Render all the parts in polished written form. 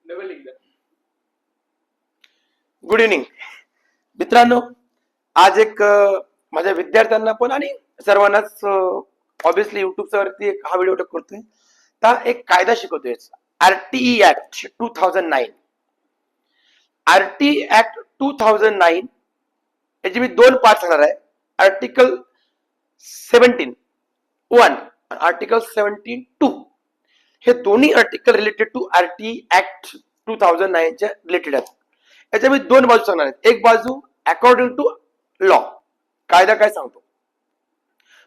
Good evening मित्रांनो. आज एक माझ्या विद्यार्थ्यांना पण आणि सर्वांनाच ऑब्विसली युट्यूबवरती एक हा व्हिडिओ करतोय. तर एक कायदा शिकवतोय, आरटीई ऍक्ट 2009. आरटीई ऍक्ट 2009 याचे मी दोन पार्ट सांगणार आहे. Article 17(1) article 17(2). हे दोन्ही article related to RTE act 2009 च्या रिलेटेड आहेत. याच्या मी दोन बाजू सांगणार आहेत. एक बाजू अकॉर्डिंग टू लॉ, कायदा काय सांगतो,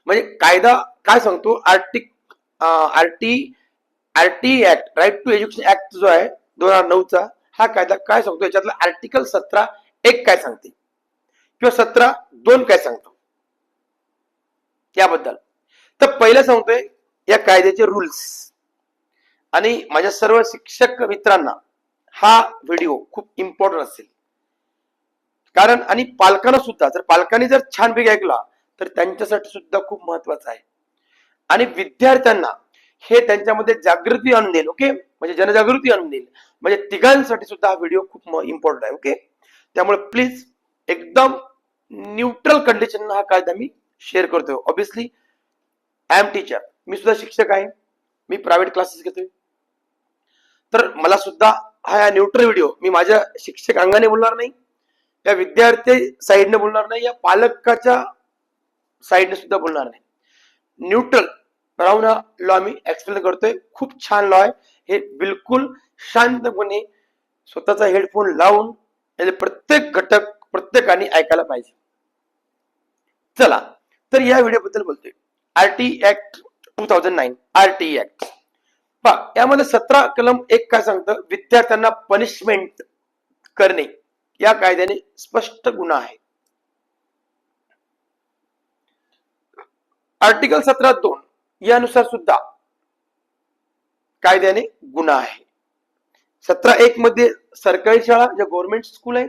म्हणजे कायदा काय सांगतो. RTE act, right to education act जो आहे 2009 चा, हा कायदा काय सांगतो. याच्यातला आर्टिकल 17(1) काय सांगते किंवा 17(2) काय सांगतो याबद्दल. तर पहिलं सांगतोय या कायद्याचे रूल्स. आणि माझ्या सर्व शिक्षक मित्रांना हा व्हिडिओ खूप इम्पॉर्टंट असेल, कारण आणि पालकांना सुद्धा, जर पालकांनी जर छानपैकी ऐकला तर त्यांच्यासाठी सुद्धा खूप महत्वाचं आहे. आणि विद्यार्थ्यांना हे त्यांच्यामध्ये जागृती आणून देईल. ओके, म्हणजे जनजागृती आणून देईल. म्हणजे तिघांसाठी सुद्धा हा व्हिडिओ खूप इम्पॉर्टंट आहे. ओके, त्यामुळे प्लीज एकदम न्यूट्रल कंडिशन हा कायदा मी शेअर करतोय. ऑब्विसली आय एम टीचर, मी सुद्धा शिक्षक आहे, मी प्रायव्हेट क्लासेस घेतोय. तर मला सुद्धा हा न्यूट्रल व्हिडिओ मी माझ्या शिक्षक अंगाने बोलणार नाही, या विद्यार्थी साईडने बोलणार नाही, या पालकाच्या साईडने सुद्धा बोलणार नाही. न्यूट्रल राहून हा लॉ मी एक्सप्लेन करतोय. खूप छान लॉ आहे हे. बिलकुल शांतपणे स्वतःचा हेडफोन लावून याचे प्रत्येक घटक प्रत्येकाने ऐकायला पाहिजे. चला तर या व्हिडिओ बद्दल बोलतोय. आरटीई ऍक्ट 2009, आरटीई ऍक्ट पहा, यामध्ये 17 कलम 1 काय सांगतं, विद्यार्थ्यांना पनिशमेंट करणे या कायद्याने स्पष्ट गुन्हा आहे. आर्टिकल 17(2) यानुसार सुद्धा कायद्याने गुन्हा आहे. 17(1) मध्ये सरकारी शाळा ज्या गव्हर्नमेंट स्कूल आहेत,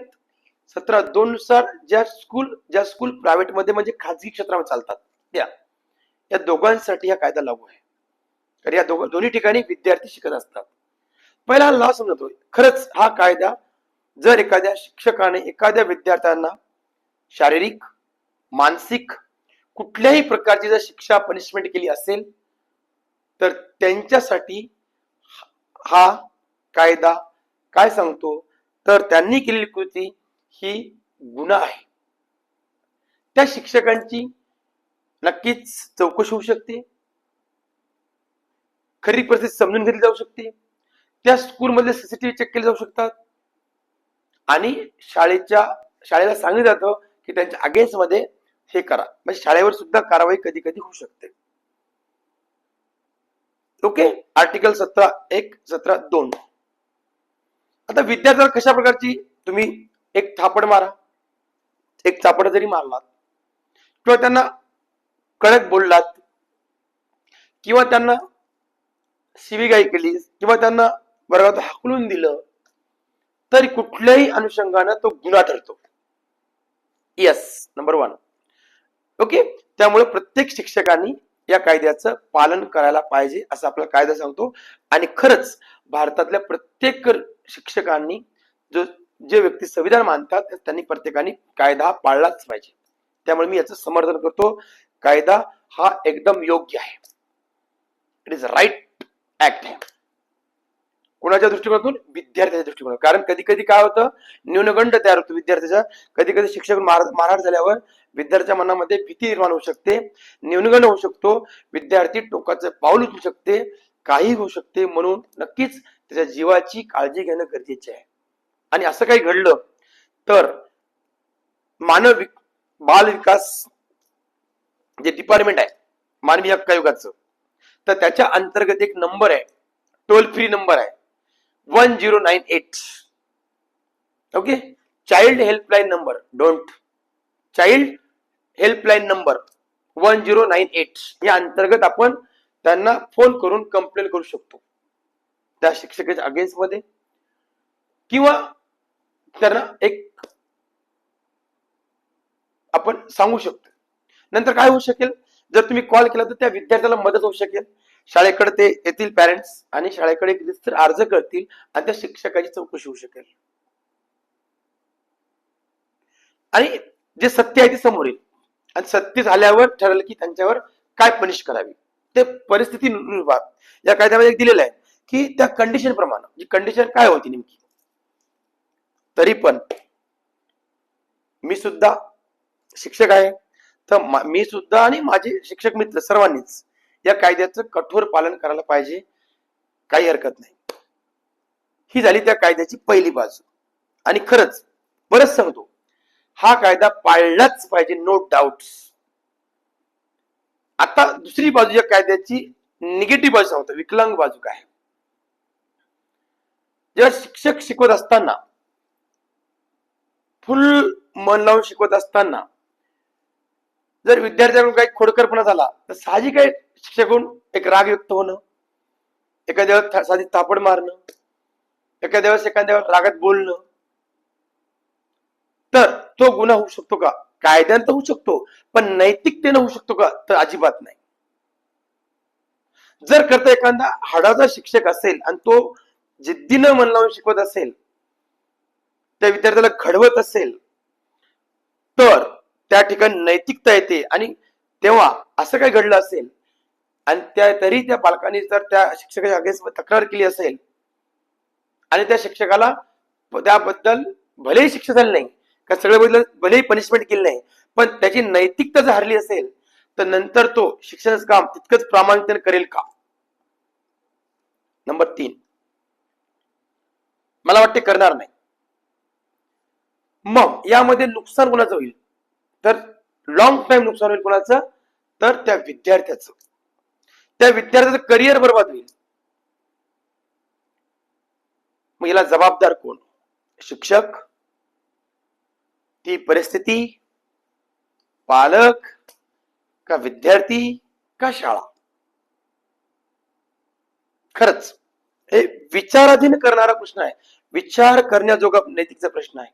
17(2) नुसार ज्या स्कूल प्रायव्हेट मध्ये म्हणजे खाजगी क्षेत्रामध्ये चालतात या दोघांसाठी हा कायदा लागू आहे. तर या दोन्ही ठिकाणी विद्यार्थी शिकत असतात. पहिला लॉ समजतोय. खरंच हा कायदा जर एखाद्या शिक्षकाने एखाद्या विद्यार्थ्यांना शारीरिक, मानसिक कुठल्याही प्रकारची जर शिक्षा पनिशमेंट केली असेल तर त्यांच्यासाठी हा कायदा काय सांगतो, तर त्यांनी केलेली कृती ही गुन्हा आहे. त्या शिक्षकांची नक्कीच चौकशी होऊ शकते, खरी परिस्थिती समजून घेतली जाऊ शकते, त्या स्कूलमधले सीसीटीव्ही चेक केले जाऊ शकतात आणि शाळेला सांगितलं जातं की त्यांच्या अगेन्स्ट मध्ये हे करा. म्हणजे शाळेवर सुद्धा कारवाई कधी कधी होऊ शकते. Okay, article 17(1), 17(2). आता विद्यार्थ्याला कशा प्रकारची, तुम्ही एक थापड मारा, एक थापड जरी मारलात किंवा त्यांना कडक बोललात किंवा त्यांना शिवीगाई केली किंवा त्यांना वर्गात हाकलून दिलं तरी कुठल्याही अनुषंगाने तो गुन्हा ठरतो. Yes, number 1. ओके, त्यामुळे प्रत्येक शिक्षकांनी या कायद्याचं पालन करायला पाहिजे असं आपला कायदा सांगतो. आणि खरंच भारतातल्या प्रत्येक शिक्षकांनी जे व्यक्ती संविधान मानतात त्यांनी प्रत्येकाने कायदा पाळलाच पाहिजे. त्यामुळे मी याचं समर्थन करतो. कायदा हा एकदम योग्य आहे. इट इज राईट ऍक्ट आहे. कोणाच्या दृष्टिकोनातून? विद्यार्थ्याच्या दृष्टिकोनातून. कारण कधी कधी काय होतं, न्यूनगंड तयार होतो विद्यार्थ्याच्या. कधी कधी शिक्षक मारहाण झाल्यावर विद्यार्थ्याच्या मनामध्ये भीती निर्माण होऊ शकते, न्यूनगंड होऊ शकतो, विद्यार्थी टोकाचं पाऊल उचलू शकते, काही होऊ शकते. म्हणून नक्कीच त्याच्या जीवाची काळजी घेणं गरजेचे आहे. आणि असं काही घडलं तर मानव बाल विकास जे डिपार्टमेंट आहे मानवी हक्क आयोगाचं, तर त्याच्या अंतर्गत एक नंबर आहे, टोल फ्री नंबर आहे 1098. Okay, child helpline number, child helpline number 1098 या अंतर्गत आपण त्यांना फोन करून कंप्लेंट करू शकतो त्या शिक्षकाच्या अगेन्स्ट मध्ये, किंवा त्यांना एक आपण सांगू शकतो. नंतर काय होऊ शकेल, जर तुम्ही कॉल केला तर त्या विद्यार्थ्याला मदत होऊ शकेल. शाळेकडे ते येतील पॅरेंट्स आणि शाळेकडे तर अर्ज करतील आणि त्या शिक्षकाची चौकशी होऊ शकेल आणि जे सत्य आहे ते समोर येईल आणि सत्य झाल्यावर ठरलं की त्यांच्यावर काय पनिश करावी ते परिस्थितीनुसार या कायद्यामध्ये दिलेलं आहे की त्या कंडिशन प्रमाणे जी कंडिशन काय होती नेमकी. तरी पण मी सुद्धा शिक्षक आहे तर मी सुद्धा आणि माझे शिक्षक मित्र सर्वांनीच या कायद्याचं कठोर पालन करायला पाहिजे. काही हरकत नाही. ही झाली त्या कायद्याची पहिली बाजू आणि खरंच बरंच सांगतो हा कायदा पाळलाच पाहिजे, नो डाऊट. आता दुसरी बाजू या कायद्याची निगेटिव्ह बाजू सांगतो, विकलांग बाजू काय. जेव्हा शिक्षक शिकवत असताना फुल मन लावून शिकवत असताना जर विद्यार्थ्यांकडून काही खोडकरपणा झाला तर साहजिक आहे शिक्षकाकडून एक राग व्यक्त होणं, एखाद्या वेळेस साधी थापड मारणं, एखाद्या वेळेस एखाद्या रागात बोलणं. तर तो गुन्हा होऊ शकतो का? कायद्यानं तर होऊ शकतो पण नैतिकतेनं होऊ शकतो का? तर अजिबात नाही. जर करता एखादा हाडाचा शिक्षक असेल आणि तो जिद्दीनं मन लावून शिकवत असेल, त्या विद्यार्थ्याला घडवत असेल तर त्या ठिकाणी नैतिकता येते आणि तेव्हा असं काय घडलं असेल आणि तरी त्या पालकांनी जर त्या शिक्षकाच्या अगेन्स्ट तक्रार केली असेल आणि त्या शिक्षकाला त्याबद्दल भलेही शिक्षा झाली नाही का सगळ्या भलेही पनिशमेंट केली नाही पण त्याची नैतिकता जर हरली असेल तर नंतर तो शिक्षणाचं काम तितकंच प्रामाणिकपणे करेल का? नंबर 3 मला वाटते करणार नाही. मग यामध्ये नुकसान कोणाचं होईल? तर लॉंग टाइम नुकसान होईल कोणाचं? तर त्या विद्यार्थ्याचं. त्या विद्यार्थ्याचं करिअर बर्बाद होईल. मग याला जबाबदार कोण? शिक्षक, ती परिस्थिती, पालक का विद्यार्थी का शाळा? खरंच हे विचाराधीन करणारा प्रश्न आहे, विचार करण्याजोगा नैतिकचा प्रश्न आहे.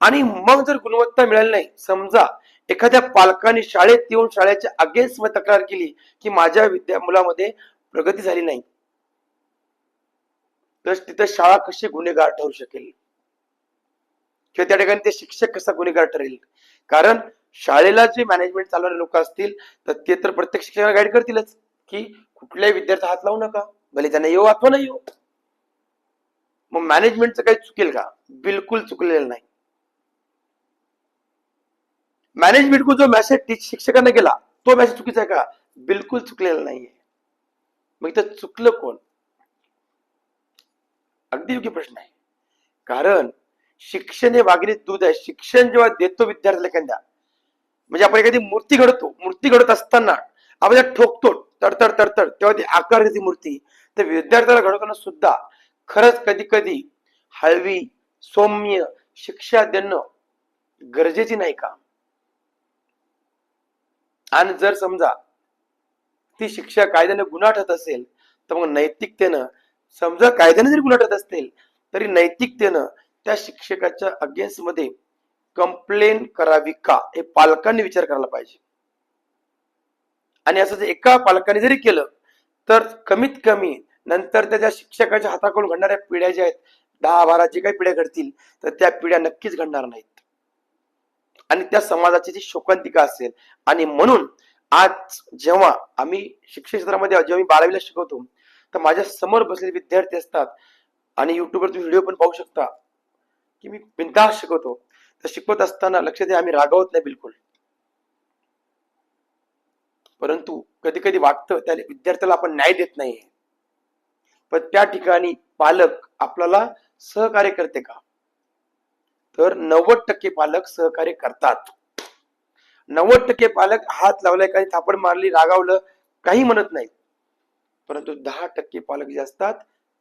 आणि मग जर गुणवत्ता मिळाली नाही, समजा एखाद्या पालकाने शाळेत येऊन शाळेच्या अगेन्स्ट मध्ये तक्रार केली की माझ्या मुलामध्ये प्रगती झाली नाही, तर तिथं शाळा कशी गुन्हेगार ठरू शकेल किंवा त्या ठिकाणी ते शिक्षक कसा गुन्हेगार ठरेल? कारण शाळेला जे मॅनेजमेंट चालवणारे लोक असतील तर ते तर प्रत्येक शिक्षकाला गाईड करतीलच की कुठल्याही विद्यार्थी हात लावू नका, भले त्यांना येऊ अथवा नाही येऊ. मग मॅनेजमेंटचं काही चुकेल का? बिलकुल चुकलेलं नाही. मॅनेजमेंट को जो मेसेज शिक्षकांना गेला तो मेसेज चुकीचा आहे का? बिलकुल चुकलेला नाहीये. मग इथं चुकलं कोण? अगदी योग्य प्रश्न आहे. कारण शिक्षण हे वाघिणीत दूध आहे. शिक्षण जेव्हा देतो विद्यार्थ्याला एखाद्या, म्हणजे आपण एखादी मूर्ती घडतो, मूर्ती घडत असताना आपण त्यात ठोकतो तडतड तडतड, तेव्हा ती आकार घेते मूर्ती. तर विद्यार्थ्याला घडवताना सुद्धा खरंच कधी कधी हळवी सौम्य शिक्षा देणं गरजेची नाही का? आणि जर समजा ती शिक्षा कायद्याने गुन्हा ठरत असेल तर मग नैतिकतेनं, समजा कायद्याने जरी गुन्हा ठरत असतील तरी नैतिकतेनं त्या शिक्षकाच्या अगेन्स्ट मध्ये कंप्लेन करावी का हे पालकांनी विचार करायला पाहिजे. आणि असं जर एका पालकाने जरी केलं तर कमीत कमी नंतर त्याच्या शिक्षकाच्या हाताकडून घडणाऱ्या पिढ्या ज्या आहेत 10-12 जे काही पिढ्या घडतील तर त्या पिढ्या नक्कीच घडणार नाहीत आणि त्या समाजाची जी शोकांतिका असेल. आणि म्हणून आज जेव्हा आम्ही शिक्षण क्षेत्रामध्ये जेव्हा मी 12वीला शिकवतो तर माझ्या समोर बसलेले विद्यार्थी असतात आणि युट्यूबवर तुम्ही व्हिडिओ पण पाहू शकता की मी बिनधास्त शिकवतो. तर शिकवत असताना लक्षात द्या आम्ही रागावत नाही बिलकुल, परंतु कधी कधी वाटतं त्या विद्यार्थ्याला आपण न्याय देत नाही. पण त्या ठिकाणी पालक आपल्याला सहकार्य करते का? तर 90% पालक सहकार्य करतात. 90% पालक हात लावलाय, काही थापड मारली, रागावलं, काही म्हणत नाहीत. परंतु 10% पालक जे असतात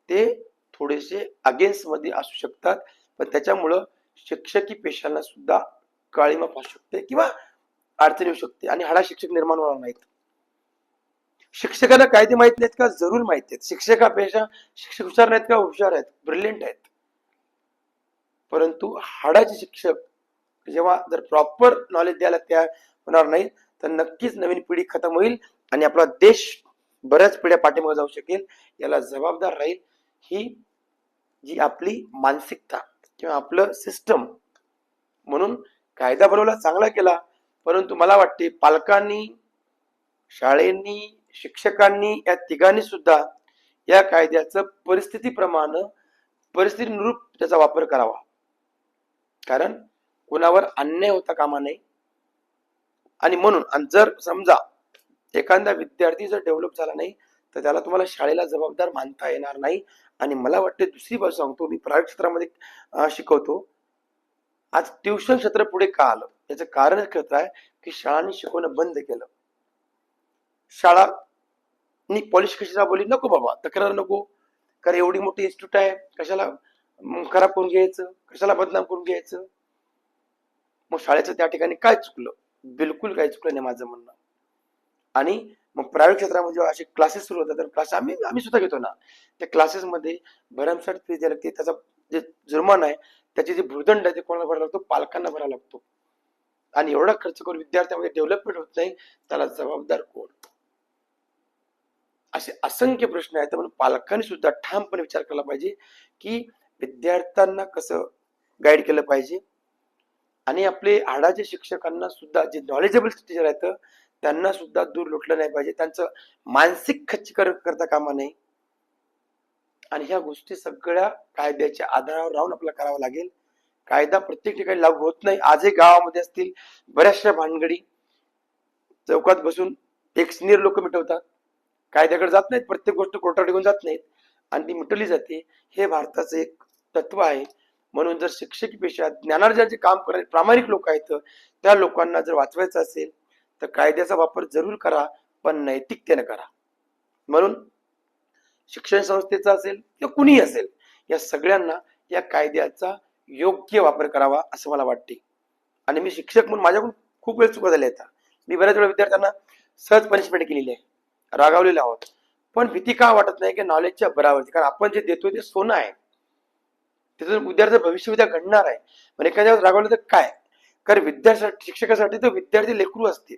ते थोडेसे अगेन्स्ट मध्ये असू शकतात. पण त्याच्यामुळं शिक्षकी पेशाला सुद्धा काळीमा फासू शकते किंवा अडचण येऊ शकते आणि हाडा शिक्षक निर्माण होणार नाहीत. शिक्षकांना कायदे माहित नाहीत का? जरूर माहित आहेत. शिक्षकापेक्षा शिक्षक हुशार नाहीत का? हुशार आहेत, ब्रिलियंट आहेत. परंतु हाडाचे शिक्षक जेव्हा जर प्रॉपर नॉलेज द्यायला तयार होणार नाही तर नक्कीच नवीन पिढी खतम होईल आणि आपला देश बऱ्याच पिढ्या पाठीमागे जाऊ शकेल. याला जबाबदार राहील ही जी आपली मानसिकता किंवा आपलं सिस्टम. म्हणून कायदा बनवला, चांगला केला, परंतु मला वाटते पालकांनी, शाळेंनी, शिक्षकांनी या तिघांनी सुद्धा या कायद्याचं परिस्थितीप्रमाणे परिस्थितीनुरूप त्याचा वापर करावा. कारण कोणावर अन्याय होता कामा नये. आणि म्हणून जर समजा एखादा विद्यार्थी जर डेव्हलप झाला नाही तर त्याला तुम्हाला शाळेला जबाबदार मानता येणार नाही. आणि मला वाटते दुसरी बाजू सांगतो, मी प्रायव्हेट क्षेत्रामध्ये शिकवतो. आज ट्युशन क्षेत्र पुढे का आलं याचं कारण कसं आहे की शाळांनी शिकवणं बंद केलं. शाळांनी पॉलिश कशाला बोली, नको बाबा तक्रार नको, कारण एवढी मोठी इन्स्टिट्यूट आहे, कशाला खराब करून घ्यायचं, कशाला बदनाम करून घ्यायचं. मग शाळेचं त्या ठिकाणी काय चुकलं? बिलकुल काही चुकलं नाही माझं म्हणणं. आणि मग प्रायव्हेट क्षेत्रामध्ये जेव्हा असे क्लासेस सुरू होतात तर क्लास आम्ही सुद्धा घेतो ना, त्या क्लासेसमध्ये भरमसाठ फीस द्यायला लागते. त्याचा जे जुर्माना आहे, त्याची जी भुर्दंड आहे ते कोणाला भरायला लागतो? पालकांना भरायला लागतो. आणि एवढा खर्च करून विद्यार्थ्यांमध्ये डेव्हलपमेंट होत नाही, त्याला जबाबदार कोण? असे असंख्य प्रश्न आहेत. म्हणून पालकांनी सुद्धा ठामपणे विचार केला पाहिजे की विद्यार्थ्यांना कसं गाईड केलं पाहिजे. आणि आपले हाडाचे शिक्षकांना सुद्धा, जे नॉलेजेबल टीचर आहेत, त्यांना सुद्धा दूर लुटलं नाही पाहिजे, त्यांचं मानसिक खच्चीकरण करता कामा नये. आणि ह्या गोष्टी सगळ्या कायद्याच्या आधारावर राहून आपल्याला करावं लागेल. कायदा प्रत्येक ठिकाणी लागू होत नाही. आजही गावामध्ये असतील बऱ्याचशा भानगडी चौकात बसून एक सिनियर लोक मिटवतात, कायद्याकडे जात नाहीत, प्रत्येक गोष्ट कोर्टात घेऊन जात नाहीत आणि ती मिटवली जाते. हे भारताचं एक तत्व आहे. म्हणून जर शिक्षकी पेशा ज्ञानार्जनाचे काम करणारे प्रामाणिक लोक आहेत, त्या लोकांना जर वाचवायचं असेल तर कायद्याचा वापर जरूर करा, पण नैतिकतेने करा. म्हणून शिक्षण संस्थेचा असेल किंवा कुणीही असेल, या सगळ्यांना या कायद्याचा योग्य वापर करावा असं मला वाटते. आणि मी शिक्षक म्हणून माझ्याकडून खूप वेळ चुका झाल्या आहेत. मी बऱ्याच वेळा विद्यार्थ्यांना सहज पनिशमेंट केलेली आहे, रागावलेले आहोत. पण भीती का वाटत नाही की नॉलेजच्या बरावरती, कारण आपण जे देतोय ते सोनं आहे, त्याचं विद्यार्थ्याचं भविष्य उद्या घडणार आहे. पण एखाद्या रागावलं तर काय? कारण विद्यार्थ्यासाठी, शिक्षकासाठी तो विद्यार्थी लेकरू असते.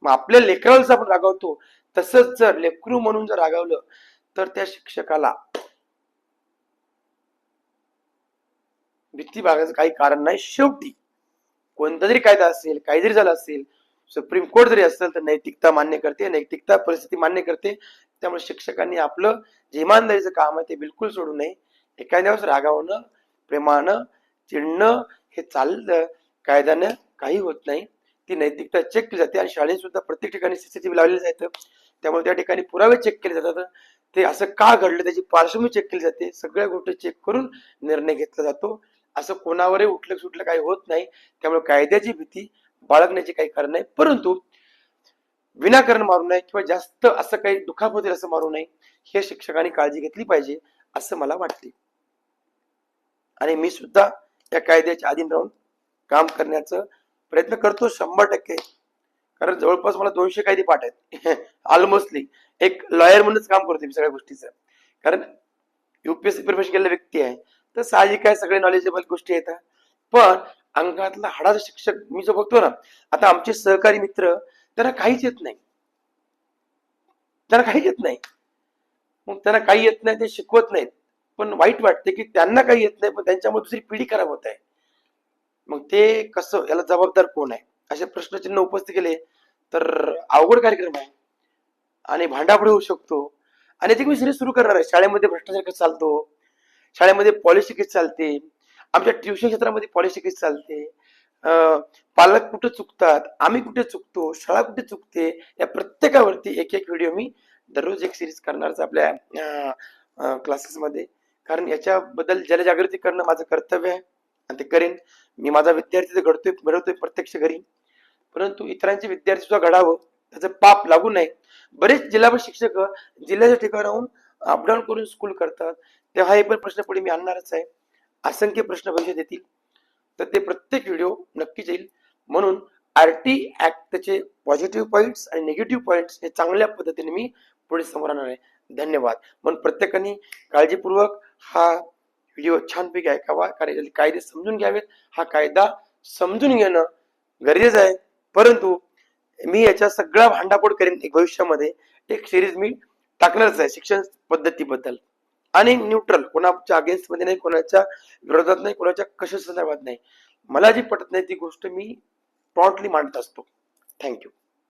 मग आपल्या लेकराला आपण रागावतो, तसंच जर लेकरू म्हणून जर रागावलं तर त्या शिक्षकाला भीती बाळगायचं काही कारण नाही. शेवटी कोणता जरी कायदा असेल, काही जरी झालं असेल, सुप्रीम कोर्ट जरी असेल, तर नैतिकता मान्य करते, नैतिकता परिस्थिती मान्य करते. त्यामुळे शिक्षकांनी आपलं जे इमानदारीचं काम आहे ते बिलकुल सोडू नये. एखाद्यावर रागावणं, प्रेमानं चिडणं हे चाललं, कायद्यानं काही होत नाही. ती नैतिकता चेक केली जाते. आणि शाळेत सुद्धा प्रत्येक ठिकाणी सीसीटीव्ही लावलेलं जातं, त्यामुळे त्या ठिकाणी पुरावे चेक केले जातात. ते असं का घडलं त्याची पार्श्वभूमी चेक केली जाते. सगळ्या गोष्टी चेक करून निर्णय घेतला जातो. असं कोणावरही उठलं सुटलं काही होत नाही. त्यामुळे कायद्याची भीती बाळगण्याचे काही कारण नाही. परंतु विनाकारण मारू नये किंवा जास्त असं काही दुखापत होईल असं मारू नये, हे शिक्षकांनी काळजी घेतली पाहिजे असं मला वाटते. आणि मी सुद्धा या कायद्याच्या अधीन राहून काम करण्याचा प्रयत्न करतो 100%. कारण जवळपास मला 200 कायदे पाठ आहेत ऑलमोस्टली. एक लॉयर म्हणूनच काम करतो मी सगळ्या गोष्टीचं. कारण युपीएससी प्रिपरेशन केलेला व्यक्ती आहे, तर साहजिक आहे सगळे नॉलेजेबल गोष्टी येतात. पण अंगातला हाडाचा शिक्षक मी जो बघतो ना, आता आमचे सहकारी मित्र, त्यांना काहीच येत नाही, त्यांना काहीच येत नाही. मग त्यांना काही येत नाही, ते शिकवत नाहीत. पण वाईट वाटते की त्यांना काही येत नाही, पण त्यांच्यामुळे दुसरी पिढी खराब होत आहे. मग ते कसं, याला जबाबदार कोण आहे? असे प्रश्नचिन्ह उपस्थित केले तर अवघड कार्यक्रम आहे आणि भांडाफोड होऊ शकतो. आणि याची मी सिरीज सुरू करणार आहे. शाळेमध्ये भ्रष्टाचार कसा चालतो, शाळेमध्ये पॉलिसी कशी चालते, आमच्या ट्युशन क्षेत्रामध्ये पॉलिसी कशी चालते, पालक कुठे चुकतात, आम्ही कुठे चुकतो, शाळा कुठे चुकते, या प्रत्येकावरती एक एक व्हिडिओ मी दररोज एक सिरीज करणारच आपल्या क्लासेसमध्ये. कारण याच्याबद्दल जनजागृती करणं माझं कर्तव्य आहे आणि ते करेन मी. माझा विद्यार्थी तर घडवतोय प्रत्यक्ष घरी, परंतु इतरांचे विद्यार्थी सुद्धा घडावं, त्याचं पाप लागू नये. बरेच जिल्हा शिक्षक जिल्ह्याच्या ठिकाणाहून अपडाऊन करून स्कूल करतात, तेव्हा हे पण प्रश्न पुढे मी आणणारच आहे. असंख्य प्रश्न भविष्यात येतील, तर ते प्रत्येक व्हिडिओ नक्कीच येईल. म्हणून आरटी ऍक्टचे पॉझिटिव्ह पॉइंट्स आणि निगेटिव्ह पॉइंट्स हे चांगल्या पद्धतीने मी पुढे समोर आणणार आहे. धन्यवाद. म्हणून प्रत्येकाने काळजीपूर्वक हा व्हिडिओ छानपैकी ऐकावा, कारण कायदे समजून घ्यावेत. हा कायदा समजून घेणं गरजेचं आहे, परंतु मी याच्या सगळा भांडाफोड करेन एक भविष्यामध्ये, एक सिरीज मी टाकणारच आहे शिक्षण पद्धतीबद्दल, आणि न्यूट्रल, कोणाच्या अगेन्स्ट मध्ये नाही, कोणाच्या विरोधात नाही, कोणाच्या कशा संदर्भात नाही. मला जी पटत नाही ती गोष्ट मी प्रॉम्प्टली मांडत असतो. थँक्यू.